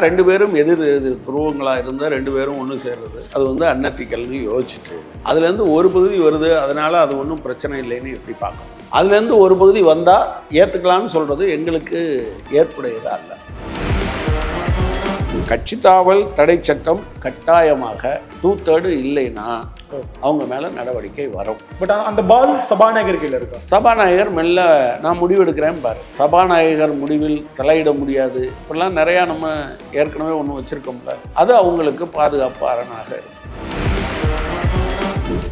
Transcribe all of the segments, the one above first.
ரெண்டு பேரும் எதிர் துருவங்களாக இருந்தால் ரெண்டு பேரும் ஒன்று சேர்றது அது வந்து அன்னத்திக்கல்னு யோசிச்சுட்டு அதுலேருந்து ஒரு பகுதி வருது, அதனால் அது ஒன்றும் பிரச்சனை இல்லைன்னு எப்படி பார்க்கணும். அதுலேருந்து ஒரு பகுதி வந்தால் ஏற்றுக்கலாம்னு சொல்கிறது எங்களுக்கு ஏற்புடையதா இல்லை. கட்சி தாவல் தடை சட்டம் கட்டாயமாக 2/3 இல்லைன்னா அவங்க மேலே நடவடிக்கை வரும். பட் அந்த பால் சபாநாயகர் கையில் இருக்கும். சபாநாயகர் மெல்ல நான் முடிவெடுக்கிறேன் பாரு. சபாநாயகர் முடிவில் தலையிட முடியாது. இப்படிலாம் நிறையா நம்ம ஏற்கனவே ஒன்று வச்சுருக்கோம்ல, அது அவங்களுக்கு பாதுகாப்பு அரணாக இருக்கும்.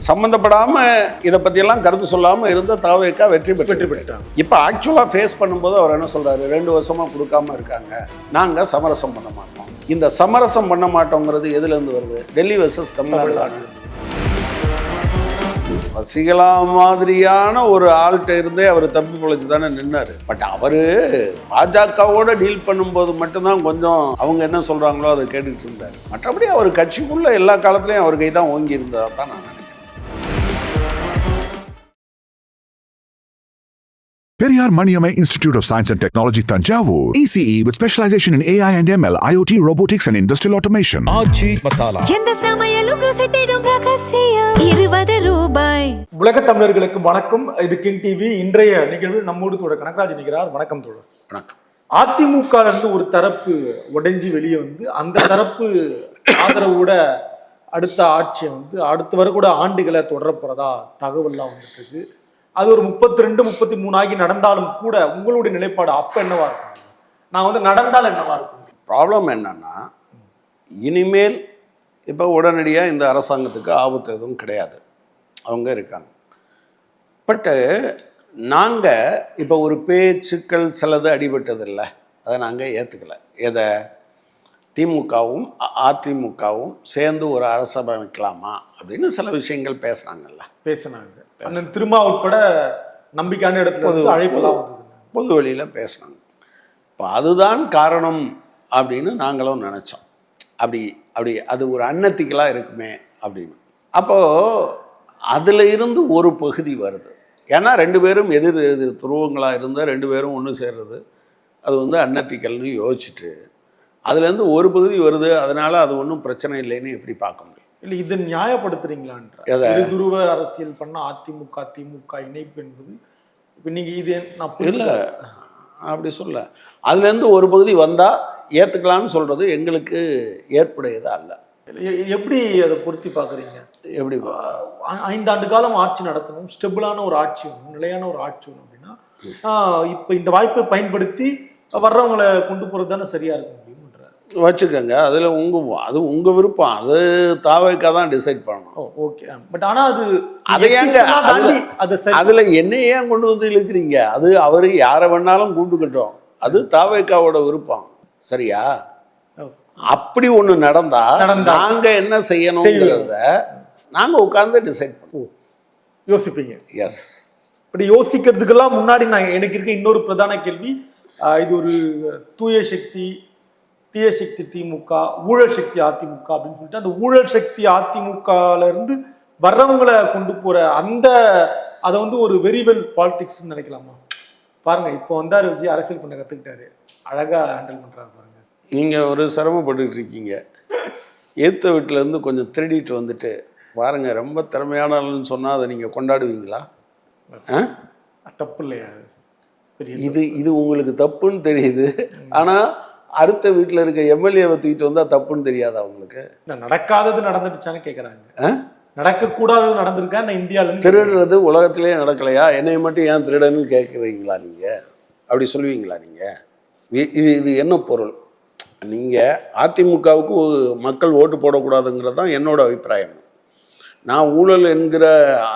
சம்மந்தப்படாமல் இதை பற்றியெல்லாம் கருத்து சொல்லாமல் இருந்த தாவேக்கா வெற்றி பெற்றாங்க. இப்போ ஆக்சுவலாக ஃபேஸ் பண்ணும்போது அவர் என்ன சொல்கிறாரு, 2 வருஷமாக கொடுக்காம இருக்காங்க, நாங்கள் சமரசம் பண்ண மாட்டோம். இந்த சமரசம் பண்ண மாட்டோங்கிறது எதுலேருந்து வருது? டெல்லி வர்சஸ் தமிழ்நாடு. சசிகலா மாதிரியான ஒரு ஆள்கிட்ட இருந்தே அவர் தப்பி பொழைச்சு தானே நின்னார். பட் அவர் பாஜகவோட டீல் பண்ணும்போது மட்டும்தான் கொஞ்சம் அவங்க என்ன சொல்கிறாங்களோ அதை கேட்டுக்கிட்டு இருந்தார். மற்றபடி அவர் கட்சிக்குள்ள எல்லா காலத்துலேயும் அவர் கை தான் ஓங்கி இருந்ததாக தான் நான் நினைக்கிறேன். Periyar Maniammai Institute of Science and Technology, Tanjavur. ECE with specialization in AI and ML, IoT, robotics and industrial automation. ஆச்சி மசாலா. எந்த சமையலும் ருசி தேடும் ரகசியம் ₹20. உலக தமிழர்களுக்கு வணக்கம். இது கிங் டிவி. இன்றைய நிகழ்வு நம்மோடு தோழர் கனகராஜ் நிற்கிறார். வணக்கம் தோழர். வணக்கம். அதிமுக இருந்து ஒரு தரப்பு உடைஞ்சி வெளியே வந்து அந்த தரப்பு ஆதரவோட அடுத்த ஆட்சியை வந்து அடுத்து வரக்கூட ஆண்டுகளை தொடர போறதா தகவல்லாம் வந்துட்டு இருக்கு. அது ஒரு 32, 33 ஆகி நடந்தாலும் கூட உங்களுடைய நிலைப்பாடு அப்ப என்னவா இருக்கும்? நான் வந்து நடந்தால் என்னவா இருக்கும்? ப்ராப்ளம் என்னன்னா, இனிமேல் இப்போ உடனடியாக இந்த அரசாங்கத்துக்கு ஆபத்து எதுவும் கிடையாது, அவங்க இருக்காங்க. பட்டு நாங்கள் இப்போ ஒரு பேச்சுக்கள் சிலது அடிபட்டதில்லை, அதை நாங்கள் ஏற்றுக்கலை. எதை? திமுகவும் அதிமுகவும் சேர்ந்து ஒரு அரசை அமைக்கலாமா அப்படின்னு சில விஷயங்கள் பேசினாங்க. அந்த திரும்ப உட்பட நம்பிக்கையான இடத்துல அழைப்பெல்லாம் பொது வழியில் பேசினாங்க. இப்போ அதுதான் காரணம் அப்படின்னு நாங்களும் நினச்சோம். அப்படி அது ஒரு அன்னத்திக்கலாக இருக்குமே அப்படின்னு. அப்போது அதில் இருந்து ஒரு பகுதி வருது. ஏன்னா ரெண்டு பேரும் எதிர் துருவங்களாக இருந்தால் ரெண்டு பேரும் ஒன்று சேர்றது அது வந்து அன்னத்திக்கல்னு யோசிச்சுட்டு அதுலேருந்து ஒரு பகுதி வருது, அதனால் அது ஒன்றும் பிரச்சனை இல்லைன்னு எப்படி பார்க்க முடியும்? இல்லை, இதை நியாயப்படுத்துறீங்களான்ற துருவ அரசியல் பண்ண அதிமுக திமுக இணைப்பு என்பது இப்போ நீங்கள் இது நான் இல்லை அப்படி சொல்ல. அதுலேருந்து ஒரு பகுதி வந்தால் ஏற்றுக்கலாம்னு சொல்கிறது எங்களுக்கு ஏற்புடையதா இல்லை. எப்படி அதை பொருத்தி பார்க்குறீங்க? எப்படி 5 ஆண்டு காலம் ஆட்சி நடத்தணும், ஸ்டெபிளான ஒரு ஆட்சி வேணும், நிலையான ஒரு ஆட்சி வேணும் அப்படின்னா இப்போ இந்த வாய்ப்பை பயன்படுத்தி வர்றவங்களை கொண்டு போகிறது தானே சரியாக இருக்கும் வச்சுக்கோங்க. அதில் அது உங்கள் விருப்பம், அது தாவேக்கா தான் டிசைட் பண்ணணும். ஓகே. பட் ஆனால் அதை ஏங்க அதில் என்ன ஏன் கொண்டு வந்து இழுக்கிறீங்க? அது அவர் யாரை வேணாலும் கூப்பிட்டுக்கிட்டோம், அது தாவேக்காவோட விருப்பம். சரியா? அப்படி ஒன்று நடந்தா நாங்கள் என்ன செய்யணுங்கிறத நாங்கள் உட்கார்ந்து டிசைட் பண்ணுவோம். யோசிப்பீங்க? எஸ். இப்படி யோசிக்கிறதுக்கெல்லாம் முன்னாடி எனக்கு இருக்க இன்னொரு பிரதான கேள்வி, இது ஒரு தூய சக்தி தீய சக்தி திமுக, ஊழல் சக்தி அதிமுக அப்படின்னு சொல்லிட்டு அந்த ஊழல் சக்தி அதிமுகல இருந்து வர்றவங்களை கொண்டு போற அதை வந்து ஒரு வெரிவெல் பாலிடிக்ஸ் நினைக்கலாமா? பாருங்க, இப்போ வந்தாரு விஜய், அரசியல் பண்ண கத்துக்கிட்டாரு, அழகா ஹேண்டில் பண்றாரு. பாருங்க, நீங்க ஒரு சிரமப்பட்டு இருக்கீங்க. ஏத்த வீட்டுல இருந்து கொஞ்சம் திருடிட்டு வந்துட்டு பாருங்க, ரொம்ப திறமையான ஆளுன்னு சொன்னா அதை நீங்க கொண்டாடுவீங்களா? தப்பு இல்லையா? இது உங்களுக்கு தப்புன்னு தெரியுது, ஆனா அடுத்த வீட்டில் இருக்க எம்எல்ஏவை தூக்கிட்டு வந்தால் தப்புன்னு தெரியாதா உங்களுக்கு? நடக்காதது நடந்துடுச்சான்னு கேட்குறாங்க. நடக்கக்கூடாதது நடந்திருக்கா இந்தியாவில்? திருடுறது உலகத்திலேயே நடக்கலையா? என்னை மட்டும் ஏன் திருடன்னு கேட்குறீங்களா நீங்கள்? அப்படி சொல்லுவீங்களா நீங்கள்? இது என்ன பொருள்? நீங்கள் அதிமுகவுக்கு மக்கள் ஓட்டு போடக்கூடாதுங்கிறது தான் என்னோட அபிப்பிராயம். நான் ஊழல் என்கிற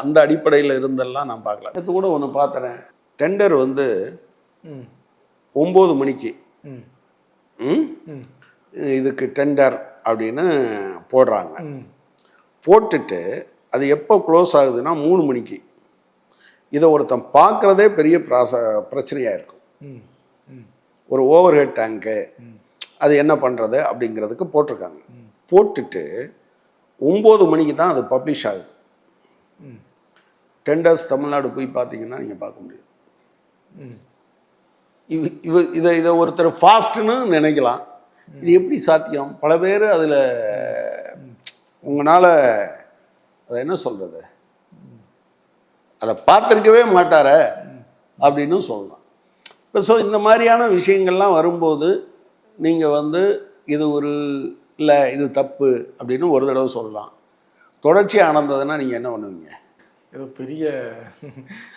அந்த அடிப்படையில் இருந்தெல்லாம் நான் பார்க்கல. இது கூட ஒன்று பார்த்தேன், டெண்டர் வந்து 9 மணிக்கு இதுக்கு டெண்டர் அப்படின்னு போடுறாங்க. போட்டுட்டு அது எப்போ க்ளோஸ் ஆகுதுன்னா 3 மணிக்கு. இதை ஒருத்தன் பார்க்குறதே பெரிய பிரச்சனையாக இருக்கும். ஒரு ஓவர் ஹெட் டேங்க்கு அது என்ன பண்ணுறது அப்படிங்கிறதுக்கு போட்டிருக்காங்க. போட்டுட்டு 9 மணிக்கு தான் அது பப்ளிஷ் ஆகுது. டெண்டர்ஸ் தமிழ்நாடு போய் பார்த்தீங்கன்னா நீங்கள் பார்க்க முடியும். இதை ஒருத்தர் ஃபாஸ்ட்னு நினைக்கலாம், இது எப்படி சாத்தியம்? பல பேர் அதில் உங்களால் அதை என்ன சொல்கிறது, அதை பார்த்துருக்கவே மாட்டார அப்படின்னு சொல்லலாம். இப்போ ஸோ இந்த மாதிரியான விஷயங்கள்லாம் வரும்போது நீங்கள் வந்து இது ஒரு இல்லை இது தப்பு அப்படின்னு ஒரு தடவை சொல்லலாம். தொடர்ச்சியாக நடந்ததுன்னா நீங்கள் என்ன பண்ணுவீங்க? ஏதோ பெரிய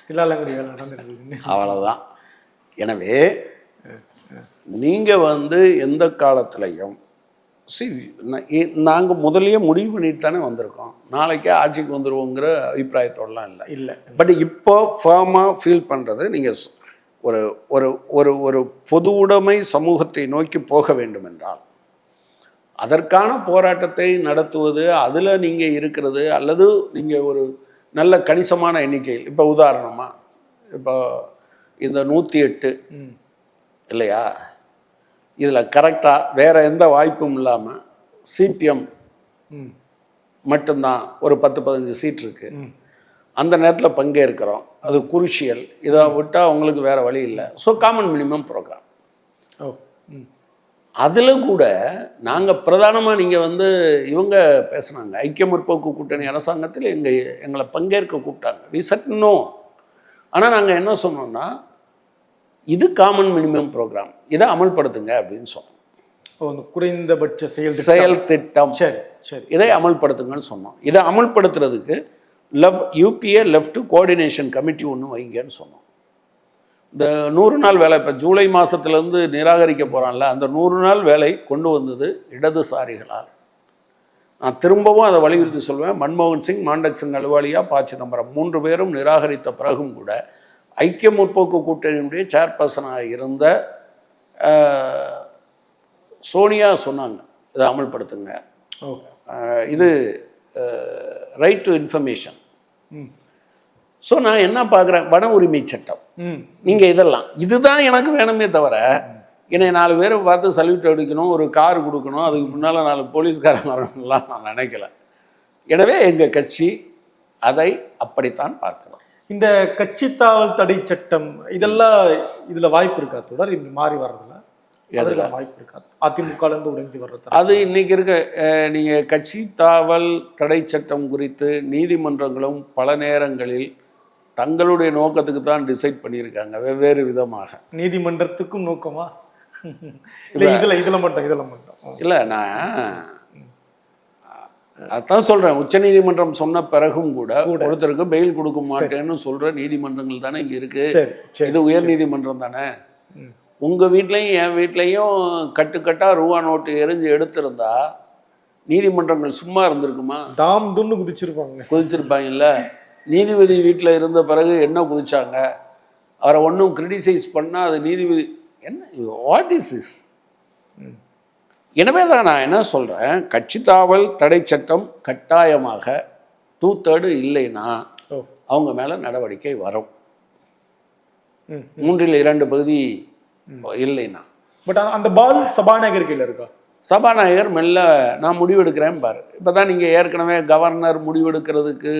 தில்லாலங்கடி வேலை நடந்துருக்கு, அவ்வளோதான். எனவே நீங்கள் வந்து எந்த காலத்துலையும் நாங்கள் முதலையே முடிவு பண்ணிட்டு தானே வந்திருக்கோம், நாளைக்கே ஆட்சிக்கு வந்துடுவோங்கிற அபிப்பிராயத்தோடலாம் இல்லை. பட் இப்போ ஃபேமாக ஃபீல் பண்ணுறது நீங்கள் ஒரு ஒரு ஒரு ஒரு பொது உடைமை சமூகத்தை நோக்கி போக வேண்டும் என்றால் அதற்கான போராட்டத்தை நடத்துவது, அதில் நீங்கள் இருக்கிறது, அல்லது நீங்கள் ஒரு நல்ல கணிசமான எண்ணிக்கையில், இப்போ உதாரணமாக இப்போ இந்த 108 இல்லையா, இதில் கரெக்டாக வேறு எந்த வாய்ப்பும் இல்லாமல் சிபிஎம் மட்டும்தான் ஒரு 10-15 சீட் இருக்குது, அந்த நேரத்தில் பங்கேற்கிறோம், அது குருஷியல், இதை விட்டால் அவங்களுக்கு வேறு வழி இல்லை. So common minimum programme. அதில் கூட நாங்கள் பிரதானமாக நீங்கள் வந்து இவங்க பேசுனாங்க, ஐக்கிய முற்போக்கு கூட்டணி அரசாங்கத்தில் எங்களை பங்கேற்க கூப்பிட்டாங்க. We said no. ஆனால் நாங்கள் என்ன சொன்னோம்னா, இது காமன் மினிமம் ப்ரோக்ராம், இதை அமல்படுத்துங்க அப்படின்னு சொன்னோம். குறைந்தபட்ச செயல் திட்டம், சரி சரி, இதை அமல்படுத்துங்கன்னு சொன்னோம். இதை அமல்படுத்துறதுக்கு யூபிஏ லெஃப்ட் கோஆர்டினேஷன் கமிட்டி ஒன்று வைங்கன்னு சொன்னோம். இந்த 100 நாள் வேலை இப்போ ஜூலை மாதத்துலேருந்து நிராகரிக்க போகிறான்ல, அந்த 100 நாள் வேலை கொண்டு வந்தது இடதுசாரிகளால். நான் திரும்பவும் அதை வலியுறுத்தி சொல்வேன். மன்மோகன் சிங், மாண்டக் சிங் அலுவாலியா, ப. சிதம்பரம் 3 பேரும் நிராகரித்த பிறகும் கூட ஐக்கிய முற்போக்கு கூட்டணியினுடைய சேர்பர்சனாக இருந்த சோனியா சொன்னாங்க, இதை அமல்படுத்துங்க, இது ரைட் டு இன்ஃபர்மேஷன். ஸோ நான் என்ன பார்க்குறேன், வன உரிமை சட்டம், நீங்கள் இதெல்லாம் இதுதான் எனக்கு வேணுமே தவிர என்னை 4 பேரை பார்த்து சல்யூட் அடிக்கணும், ஒரு கார் கொடுக்கணும், அதுக்கு முன்னால் 4 போலீஸ்காரங்க வரணும்லாம் நான் நினைக்கல. எனவே எங்கள் கட்சி அதை அப்படித்தான் பார்க்கலாம். இந்த கட்சி தாவல் தடை சட்டம் இதெல்லாம் இதில் வாய்ப்பு இருக்கா தொடர் இப்படி மாறி வர்றதுல? அதில் வாய்ப்பு இருக்கா அதிமுகலேருந்து உடைஞ்சு வர்றது? அது இன்னைக்கு இருக்க நீங்கள் கட்சி தாவல் தடை சட்டம் குறித்து நீதிமன்றங்களும் பல நேரங்களில் தங்களுடைய நோக்கத்துக்கு தான் டிசைட் பண்ணியிருக்காங்க வெவ்வேறு விதமாக. நீதிமன்றத்துக்கும் நோக்கமா? இதில் மட்டும் இல்லை, நான் அதான் சொல்கிறேன். உச்ச நீதிமன்றம் சொன்ன பிறகும் கூட ஒருத்தருக்கு பெயில் கொடுக்க மாட்டேன்னு சொல்கிற நீதிமன்றங்கள் தானே இங்கே இருக்குது. இது உயர் நீதிமன்றம் தானே. உங்கள் வீட்லேயும் என் வீட்லேயும் கட்டுக்கட்டாக ரூபா நோட்டு எரிஞ்சு எடுத்திருந்தா நீதிமன்றங்கள் சும்மா இருந்திருக்குமா? தாம் துன்னு குதிச்சிருப்பாங்கல்ல. நீதிபதி வீட்டில் இருந்த பிறகு என்ன குதிச்சாங்க? அவரை ஒன்றும் கிரிட்டிசைஸ் பண்ணால் அது நீதிபதி என்ன, வாட் இஸ் திஸ்? எனவே தான் நான் என்ன சொல்கிறேன், கட்சி தாவல் தடை சட்டம் கட்டாயமாக 2/3 இல்லைன்னா அவங்க மேலே நடவடிக்கை வரும். 3/2 பகுதி இல்லைன்னா. பட் அந்த பால் சபாநாயகர் கையில் இருக்கா? சபாநாயகர் மெல்ல நான் முடிவெடுக்கிறேன் பாரு. இப்போ தான் நீங்கள் ஏற்கனவே கவர்னர் முடிவெடுக்கிறதுக்கு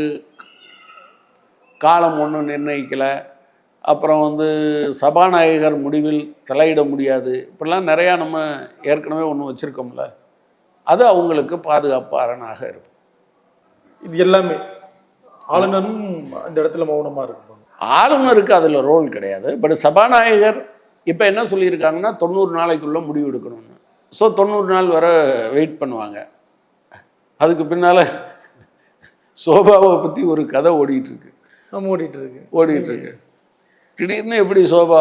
காலம் ஒன்றும் நிர்ணயிக்கலை, அப்புறம் வந்து சபாநாயகர் முடிவில் தலையிட முடியாது, இப்படிலாம் நிறையா நம்ம ஏற்கனவே ஒன்று வச்சுருக்கோம்ல, அது அவங்களுக்கு பாதுகாப்பு அரணாக இருக்கும். இது எல்லாமே ஆளுநரும் அந்த இடத்துல மௌனமாக இருக்கும். ஆளுநருக்கு அதில் ரோல் கிடையாது. பட் சபாநாயகர் இப்போ என்ன சொல்லியிருக்காங்கன்னா 90 நாளைக்குள்ளே முடிவு எடுக்கணும்னு. ஸோ 90 நாள் வரை வெயிட் பண்ணுவாங்க. அதுக்கு பின்னால் சோபாவை பற்றி ஒரு கதை ஓடிட்டுருக்கு. திடீர்னு எப்படி சோபா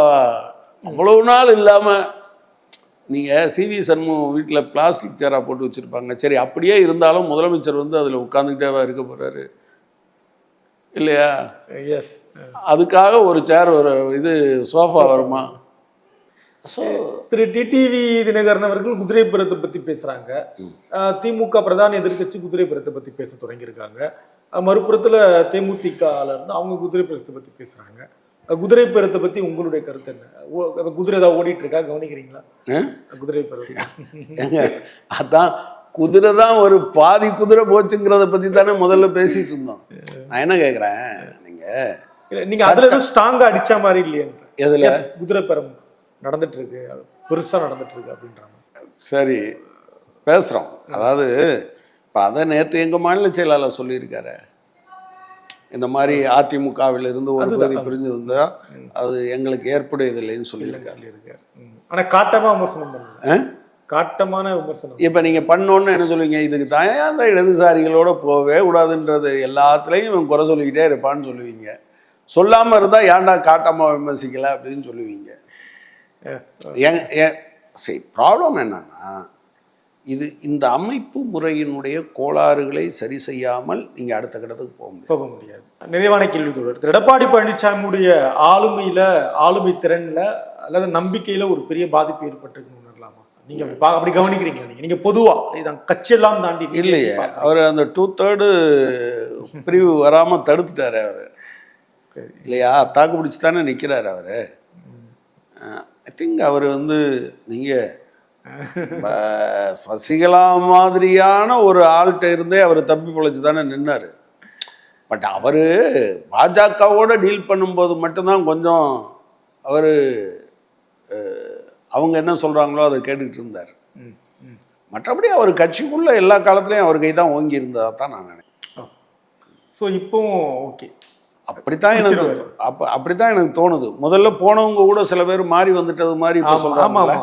அவ்வளோ நாள் இல்லாமல், நீங்கள் சிவி சண்முகம் வீட்டில் பிளாஸ்டிக் சேராக போட்டு வச்சுருப்பாங்க. சரி, அப்படியே இருந்தாலும் முதலமைச்சர் வந்து அதில் உட்காந்துக்கிட்டே இருக்க போகிறாரு இல்லையா? எஸ். அதுக்காக ஒரு சேர், ஒரு இது சோஃபா வருமா? ஸோ திரு டிடிவி தினகரன் அவர்கள் குதிரைப்புறத்தை பற்றி பேசுகிறாங்க. திமுக பிரதான எதிர்கட்சி குதிரைப்புறத்தை பற்றி பேச தொடங்கியிருக்காங்க. மறுபுறத்தில் தேமுதிகல இருந்து அவங்க குதிரைப்புறத்தை பற்றி பேசுகிறாங்க. குதிரைப்புறத்தை பற்றி உங்களுடைய கருத்து என்ன? குதிரை ஏதாவது ஓடிட்டு இருக்கா, கவனிக்கிறீங்களா? குதிரைப்புறம் அதான் குதிரை தான் ஒரு பாதி குதிரை போச்சுங்கிறத பற்றி தானே முதல்ல பேசிட்டு இருந்தோம். நான் என்ன கேட்குறேன், நீங்கள் அதில் எதுவும் ஸ்ட்ராங்காக அடித்த மாதிரி இல்லையா? எதில் குதிரைப்புறம் நடந்துட்டு இருக்கு, பெருசாக நடந்துட்டு இருக்கு அப்படின்றாங்க. சரி பேசுகிறோம். அதாவது இப்போ அதை நேற்று எங்கள் மாநில செயலாளர் சொல்லியிருக்காரு, இந்த மாதிரி அதிமுகவிலிருந்து ஒரு பகுதி பிரிஞ்சு வந்தால் அது எங்களுக்கு ஏற்புடையதில்லைன்னு சொல்லியிருக்காரு. ஆனால் காட்டமாக விமர்சனம் பண்ணல, காட்டமான விமர்சனம். இப்போ நீங்கள் பண்ணோன்னு என்ன சொல்லுவீங்க, இதுக்கு தான் அந்த இடதுசாரிகளோட போகவே கூடாதுன்றது எல்லாத்துலேயும் இவன் குறை சொல்லிக்கிட்டே இருப்பான்னு சொல்லுவீங்க. சொல்லாமல் இருந்தால் ஏன்டா காட்டமாக விமர்சிக்கலை அப்படின்னு சொல்லுவீங்க. சரி, ப்ராப்ளம் என்னன்னா, இது இந்த அமைப்பு முறையினுடைய கோளாறுகளை சரி செய்யாமல் நீங்கள் அடுத்த கட்டத்துக்கு போக முடியாது. நிறைவான கேள்வி தொடர். எடப்பாடி பழனிசாமியுடைய ஆளுமை திறன்ல அல்லது நம்பிக்கையில ஒரு பெரிய பாதிப்பு ஏற்பட்டிருக்கு உணரலாமா? நீங்க அப்படி கவனிக்கிறீங்களா? நீங்க பொதுவா இதான் கட்சியெல்லாம் தாண்டி இல்லையே, அவர் அந்த 2/3 பிரிவு வராமல் தடுத்துட்டாரு அவர். சரி இல்லையா, தாக்கு பிடிச்சி தானே நிற்கிறாரு அவர். ஐ திங்க் அவர் நீங்கள் சசிகலா மாதிரியான ஒரு ஆள்கிட்ட இருந்தே அவர் தப்பி பிழைச்சி தானே நின்னார். பட் அவர் பாஜகவோட டீல் பண்ணும்போது மட்டும்தான் கொஞ்சம் அவர் அவங்க என்ன சொல்கிறாங்களோ அதை கேட்டுக்கிட்டு இருந்தார். மற்றபடி அவர் கட்சிக்குள்ளே எல்லா காலத்துலேயும் அவர் கை தான் ஓங்கி இருந்ததாக தான் நான் நினைக்கிறேன். ஸோ இப்போவும் ஓகே, அப்படித்தான் எனக்கு தோணுது. முதல்ல போனவங்க கூட சில பேர் மாறி வந்துட்டது மாதிரி இப்போ சொல்கிறாங்க.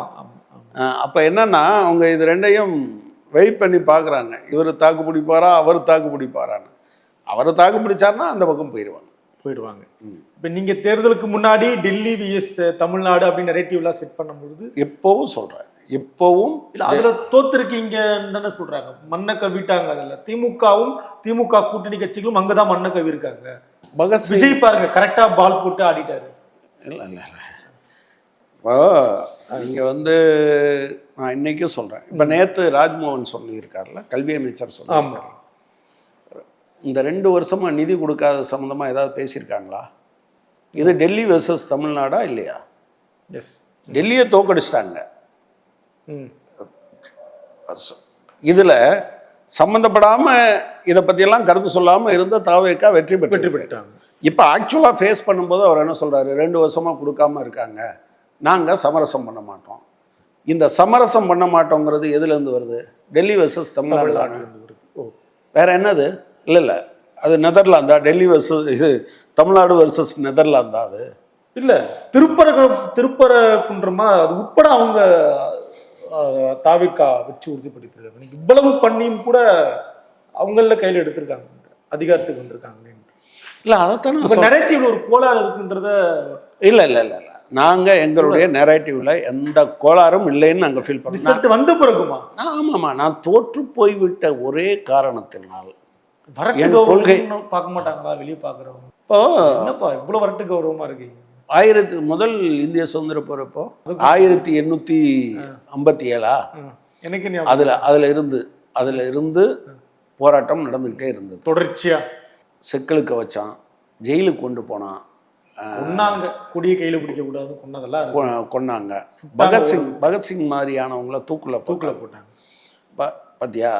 அப்போ என்னன்னா, அவங்க இது ரெண்டையும் வெயிட் பண்ணி பார்க்குறாங்க, இவர் தாக்கு பிடிப்பாரா அவர் தாக்கு பிடிப்பாரான்னு. அவரை தாக்கு பிடிச்சாருன்னா அந்த பக்கம் போயிடுவாங்க. இப்போ நீங்கள் தேர்தலுக்கு முன்னாடி டெல்லி விஎஸ் தமிழ்நாடு அப்படின்னு நரேட்டிவ்லாம் செட் பண்ணும்பொழுது எப்போவும் சொல்கிறேன், எப்போவும் இல்லை அதில் தோத்துருக்கீங்கன்னு தானே சொல்கிறாங்க. மண்ணை கவிட்டாங்க. அதில் திமுக கூட்டணி கட்சிகளும் அங்கே தான் மண்ணை கவி இருக்காங்க. விஜய் பாருங்க கரெக்டாக பால் போட்டு ஆடிட்டாரு. இல்லை இப்போ நீங்கள் நான் இன்றைக்கும் சொல்கிறேன். இப்போ நேற்று ராஜ்மோகன் சொல்லியிருக்காருல, கல்வி அமைச்சர் சொல்லியிருக்காரு, இந்த 2 வருஷமாக நிதி கொடுக்காத சம்மந்தமாக ஏதாவது பேசியிருக்காங்களா? இது டெல்லி வெர்சஸ் தமிழ்நாடா இல்லையா? எஸ், டெல்லியை தோக்கடிச்சிட்டாங்க. இதில் சம்மந்தப்படாமல் இதை பற்றியெல்லாம் கருத்து சொல்லாமல் இருந்த தாவேக்கா வெற்றி பெற்றாங்க. இப்போ ஆக்சுவலாக ஃபேஸ் பண்ணும்போது அவர் என்ன சொல்கிறாரு, 2 வருஷமாக கொடுக்காம இருக்காங்க, நாங்கள் சமரசம் பண்ண மாட்டோம். இந்த சமரசம் பண்ண மாட்டோங்கிறது எதுலேருந்து வருது? டெல்லி வெர்சஸ் தமிழ்நாடு தானே. வேற என்னது? இல்லை, அது நெதர்லாந்தா? டெல்லி வெர்சஸ் இது தமிழ்நாடு வெர்சஸ் நெதர்லாந்தா? அது இல்லை, திருப்பரங்குன்றமா அது உட்பட அவங்க தாவிக்கா வச்சு உறுதிப்படுத்திருக்காங்க. இவ்வளவு பண்ணியும் கூட அவங்கள கையில் எடுத்திருக்காங்க, அதிகாரத்துக்கு வந்திருக்காங்க. இல்லை, அதைத்தானே நரேட்டிவ்ல ஒரு கோளாறு இருக்குன்றத. இல்லை, நாங்கள் எங்களுடைய நரேட்டிவ்ல எந்த கோளாறும் இல்லைன்னு நாங்கள் ஃபீல் பண்ணோம். வந்த பிறகுமா? ஆமாம்மா, நான் தோற்று போய்விட்ட ஒரே காரணத்தினால் என் கொள்கை பார்க்க மாட்டாங்களா? வெளியே பார்க்குறவங்க இப்போ என்னப்பா இவ்வளோ வரட்டு கௌரவமாக இருக்கீங்க? முதல் இந்திய சுதந்திர போகிறப்போ 1857 எனக்கு அதில் இருந்து போராட்டம் நடந்துக்கிட்டே இருந்தது தொடர்ச்சியாக. செக்கலுக்கு வச்சான், ஜெயிலுக்கு கொண்டு போனான், கொன்னாங்க, கொடியை கையில் பிடிக்கக்கூடாது, கொன்னாங்க. பகத்சிங் மாதிரியானவங்கள தூக்கில் போட்டாங்க. பார்த்தியா,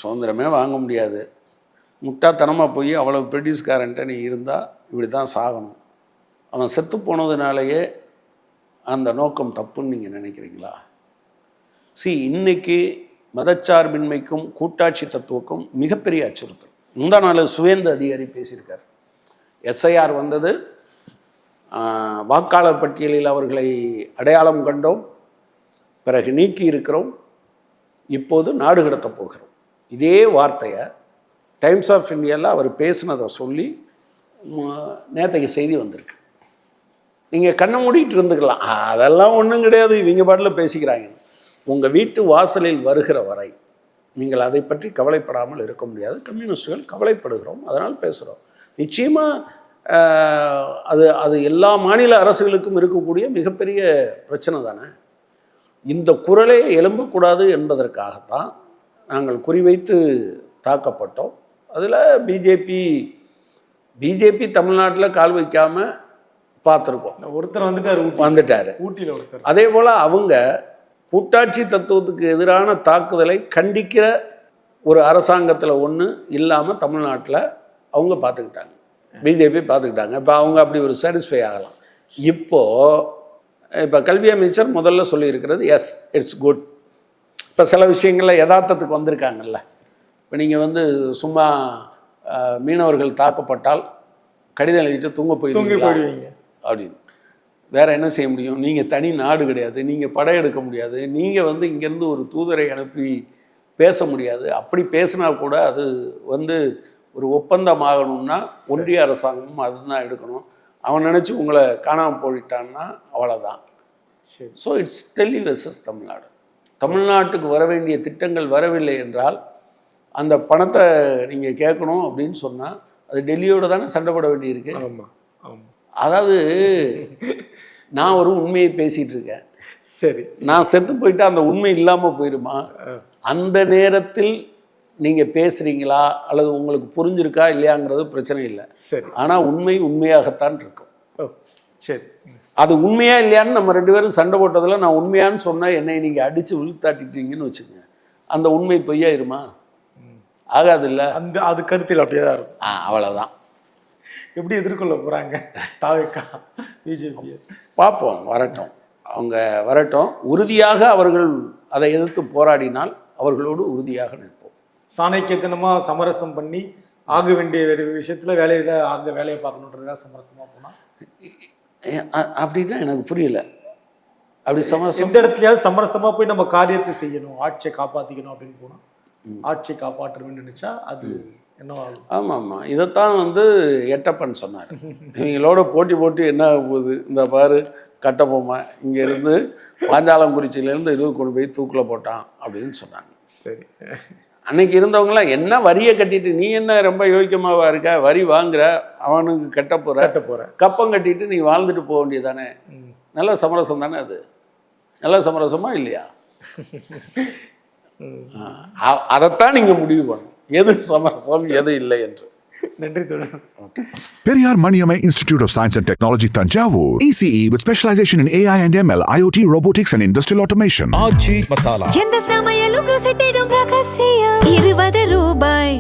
சுதந்திரமே வாங்க முடியாது, முட்டாத்தனமாக போய் அவ்வளவு பிரிட்டிஷ்காரன்ட்ட நீ இருந்தால் இப்படி தான் சாகணும். அவன் செத்து போனதுனாலேயே அந்த நோக்கம் தப்புன்னு நீங்கள் நினைக்கிறீங்களா? இன்னைக்கு மதச்சார்பின்மைக்கும் கூட்டாட்சி தத்துவக்கும் மிகப்பெரிய அச்சுறுத்தல். முந்தா நாள் சுவேந்து அதிகாரி பேசியிருக்கார். எஸ்ஐஆர் வந்தது, வாக்காளர் பட்டியலில் அவர்களை அடையாளம் கண்டோம், பிறகு நீக்கி இருக்கிறோம், இப்போது நாடு கடத்த போகிறோம். இதே வார்த்தையை டைம்ஸ் ஆஃப் இந்தியாவில் அவர் பேசினதை சொல்லி நேற்றுக்கு செய்தி வந்திருக்கு. நீங்கள் கண்ணை மூடிட்டு இருந்துக்கலாம், அதெல்லாம் ஒன்றும் கிடையாது, இவங்க பாட்டில் பேசிக்கிறாங்க. உங்கள் வீட்டு வாசலில் வருகிற வரை நீங்கள் அதை பற்றி கவலைப்படாமல் இருக்க முடியாது. கம்யூனிஸ்டுகள் கவலைப்படுகிறோம், அதனால் பேசுகிறோம். நிச்சயமாக அது எல்லா மாநில அரசுகளுக்கும் இருக்கக்கூடிய மிகப்பெரிய பிரச்சனை தானே. இந்த குரலே எழும்பக்கூடாது என்பதற்காகத்தான் நாங்கள் குறிவைத்து தாக்கப்பட்டோம். அதில் பிஜேபி தமிழ்நாட்டில் கால் வைக்காமல் பார்த்துருக்கோம். ஒருத்தர் வந்துட்டார் ஊட்டியில் ஒருத்தர். அதே போல் அவங்க கூட்டாட்சி தத்துவத்துக்கு எதிரான தாக்குதலை கண்டிக்கிற ஒரு அரசாங்கத்தில் ஒன்று இல்லாமல் தமிழ்நாட்டில் அவங்க பார்த்துக்கிட்டாங்க, பிஜேபி பார்த்துக்கிட்டாங்க. இப்போ அவங்க அப்படி ஒரு சாட்டிஸ்ஃபை ஆகலாம். இப்போ கல்வி அமைச்சர் முதல்ல சொல்லியிருக்கிறது, எஸ் இட்ஸ் குட், இப்போ சில விஷயங்களில் யதார்த்தத்துக்கு வந்திருக்காங்கல்ல. இப்போ நீங்கள் வந்து சும்மா மீனவர்கள் தாக்கப்பட்டால் கடிதம் எழுதிட்டு தூங்க போயிடுவீங்களா அப்படின்னு. வேற என்ன செய்ய முடியும்? நீங்கள் தனி நாடு கிடையாது, நீங்கள் படையெடுக்க முடியாது, நீங்கள் வந்து இங்கேருந்து ஒரு தூதரை அனுப்பி பேச முடியாது. அப்படி பேசினா கூட அது வந்து ஒரு ஒப்பந்தம் ஆகணும்னா ஒன்றிய அரசாங்கமும் அதுதான் எடுக்கணும். அவன் நினச்சி உங்களை காணாமல் போயிட்டான்னா அவ்வளோதான். So it's Delhi versus Tamil Nadu. தமிழ்நாட்டுக்கு வர வேண்டிய திட்டங்கள் வரவில்லை என்றால் அந்த பணத்தை நீங்கள் கேட்கணும் அப்படின்னு சொன்னால் அது டெல்லியோடு தானே சண்டை போட வேண்டியிருக்கு. அதாவது நான் ஒரு உண்மையை பேசிகிட்டு இருக்கேன், சரி, நான் செத்து போயிட்டா அந்த உண்மை இல்லாமல் போயிடுமா? அந்த நேரத்தில் நீங்கள் பேசுகிறீங்களா அல்லது உங்களுக்கு புரிஞ்சிருக்கா இல்லையாங்கிறது பிரச்சனை இல்லை. சரி, ஆனால் உண்மை உண்மையாகத்தான் இருக்கும். சரி, அது உண்மையா இல்லையான்னு நம்ம 2 பேரும் சண்டை போட்டதில் நான் உண்மையான்னு சொன்னால் என்னை நீங்கள் அடித்து விழுத்தாட்டிட்டீங்கன்னு வச்சுக்கோங்க, அந்த உண்மை பொய்யாயிருமா? ஆகாது இல்லை. அது கருத்தில் அப்படியே தான் இருக்கும். அவ்வளோதான். எப்படி எதிர்கொள்ள போகிறாங்க தாவேகா பிஜேபி? பார்ப்போம், வரட்டும், அவங்க வரட்டும். உறுதியாக அவர்கள் அதை எதிர்த்து போராடினால் அவர்களோடு உறுதியாக நிற்போம். சாணக்கியத்தனமாக சமரசம் பண்ணி ஆக வேண்டிய விஷயத்தில் வேலையில் அந்த வேலையை பார்க்கணுன்றதுக்காக சமரசமாக போனால் அப்படின்னா எனக்கு புரியல. அப்படி சமரசம் எந்த இடத்துலயாவது சமரசமாக போய் நம்ம காரியத்தை செய்யணும், ஆட்சியை காப்பாற்றிக்கணும் அப்படின்னு போனால் ஆட்சியை காப்பாற்றணும்னு நினச்சா அது என்னவாகும்? ஆமாம், இதைத்தான் வந்து எட்டப்பன் சொன்னார். இவங்களோட போட்டி என்ன ஆக போகுது, இந்த பாரு கட்டபொம்மை இங்கேருந்து பாஞ்சாலங்குறிச்சியிலேருந்து இது கொண்டு போய் தூக்கில் போட்டான் அப்படின்னு சொன்னாங்க. சரி, அன்னைக்கு இருந்தவங்களாம் என்ன வரியை கட்டிட்டு நீ என்ன ரொம்ப யோக்கியமாவா இருக்க, வரி வாங்குற, அவனுக்கு கட்ட போற, கப்பம் கட்டிட்டு நீ வாழ்ந்துட்டு போக வேண்டியதானே. நல்ல சமரசம் தானே அது. நல்ல சமரசமா இல்லையா? அதைத்தான் நீங்க முடிவு பண்ணணும், எது சமரசம் எது இல்லை என்று. நன்றி தோழர். Periyar Maniamai Institute of Science and Technology, Tanjavur. ECE with specialization in AI and ML, IoT, robotics and industrial automation. எந்த சமையலும் ருசி தேடும் ரகசியம் 20 ரூபாய்.